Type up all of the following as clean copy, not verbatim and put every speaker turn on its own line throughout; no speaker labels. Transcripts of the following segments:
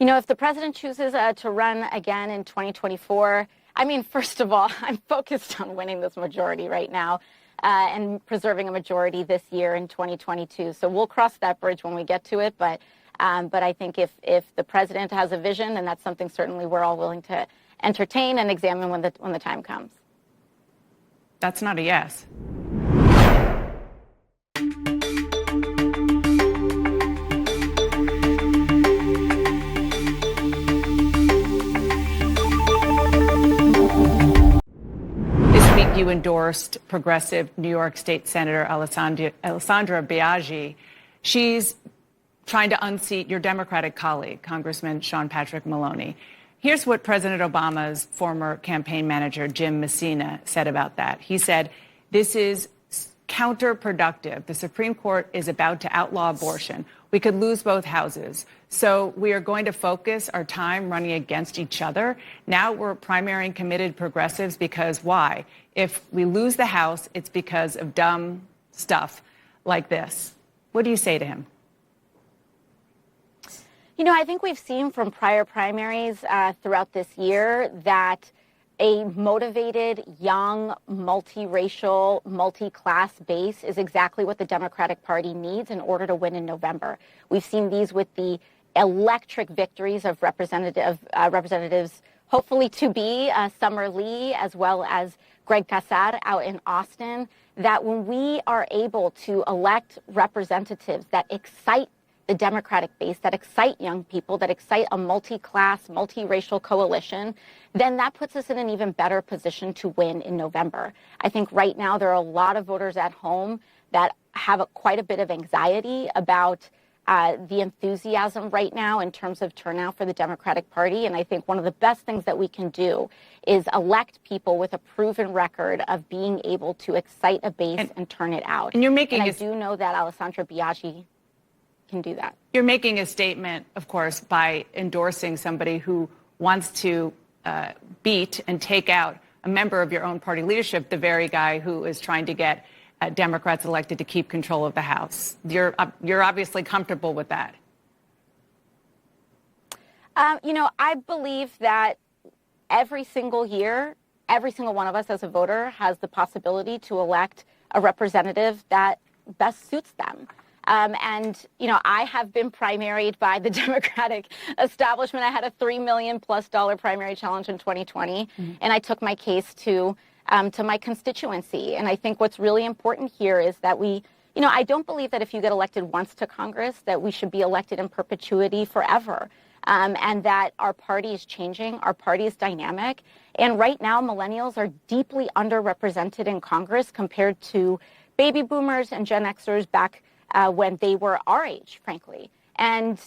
If the president chooses to run again in 2024, first of all, I'm focused on winning this majority right now and preserving a majority this year in 2022. So we'll cross that bridge when we get to it. But I think if the president has a vision, then that's something certainly we're all willing to entertain and examine when the time comes.
That's not a yes. You endorsed progressive New York State Senator Alexandria Biaggi. She's trying to unseat your Democratic colleague, Congressman Sean Patrick Maloney. Here's what President Obama's former campaign manager, Jim Messina, said about that. He said, "This is counterproductive. The Supreme Court is about to outlaw abortion. We could lose both houses. So we are going to focus our time running against each other. Now we're primarying committed progressives because why? If we lose the House, it's because of dumb stuff like this." What do you say to him?
I think we've seen from prior primaries throughout this year that a motivated, young, multiracial, multi-class base is exactly what the Democratic Party needs in order to win in November. We've seen these with the electric victories of representatives, hopefully to be Summer Lee, as well as Greg Casar out in Austin, that when we are able to elect representatives that excite the Democratic base, that excite young people, that excite a multi-class, multiracial coalition, then that puts us in an even better position to win in November. I think right now there are a lot of voters at home that have quite a bit of anxiety about the enthusiasm right now in terms of turnout for the Democratic Party. And I think one of the best things that we can do is elect people with a proven record of being able to excite a base and turn it out.
And I
do know that Alexandria Biaggi can do that.
You're making a statement, of course, by endorsing somebody who wants to beat and take out a member of your own party leadership, the very guy who is trying to get Democrats elected to keep control of the House. You're obviously comfortable with that.
I believe that every single year, every single one of us as a voter has the possibility to elect a representative that best suits them. I have been primaried by the Democratic establishment. I had a $3 million+ primary challenge in 2020, and I took my case to my constituency. And I think what's really important here is that I don't believe that if you get elected once to Congress, that we should be elected in perpetuity forever. And that our party is changing, our party is dynamic. And right now, millennials are deeply underrepresented in Congress compared to baby boomers and Gen Xers back when they were our age, frankly. And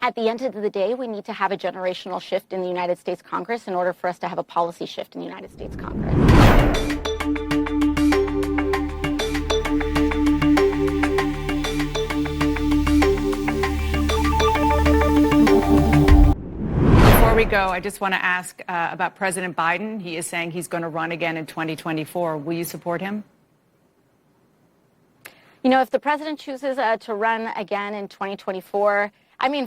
at the end of the day, we need to have a generational shift in the United States Congress in order for us to have a policy shift in the United States Congress.
Before we go, I just want to ask about President Biden. He is saying he's going to run again in 2024. Will you support him?
If the president chooses to run again in 2024,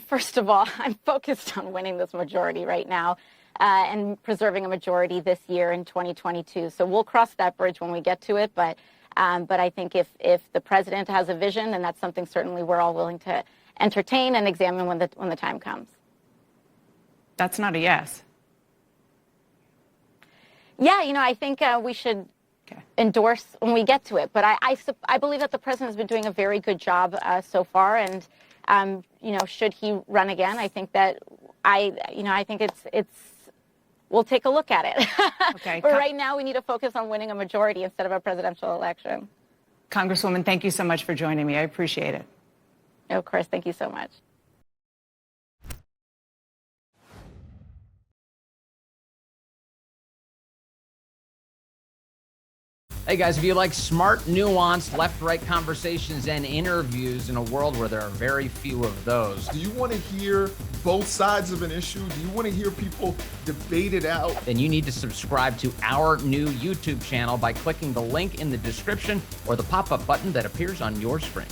first of all, I'm focused on winning this majority right now and preserving a majority this year in 2022. So we'll cross that bridge when we get to it. But I think if the president has a vision, then that's something certainly we're all willing to entertain and examine when the time comes.
That's not a yes.
Yeah, I think we should endorse when we get to it. But I believe that the president has been doing a very good job so far. And, should he run again, I think that I think it's we'll take a look at it.
Okay.
But right now we need to focus on winning a majority instead of a presidential election.
Congresswoman, thank you so much for joining me. I appreciate it.
Of course. Thank you so much.
Hey guys, if you like smart, nuanced, left-right conversations and interviews in a world where there are very few of those.
Do you want to hear both sides of an issue? Do you want to hear people debate it out?
Then you need to subscribe to our new YouTube channel by clicking the link in the description or the pop-up button that appears on your screen.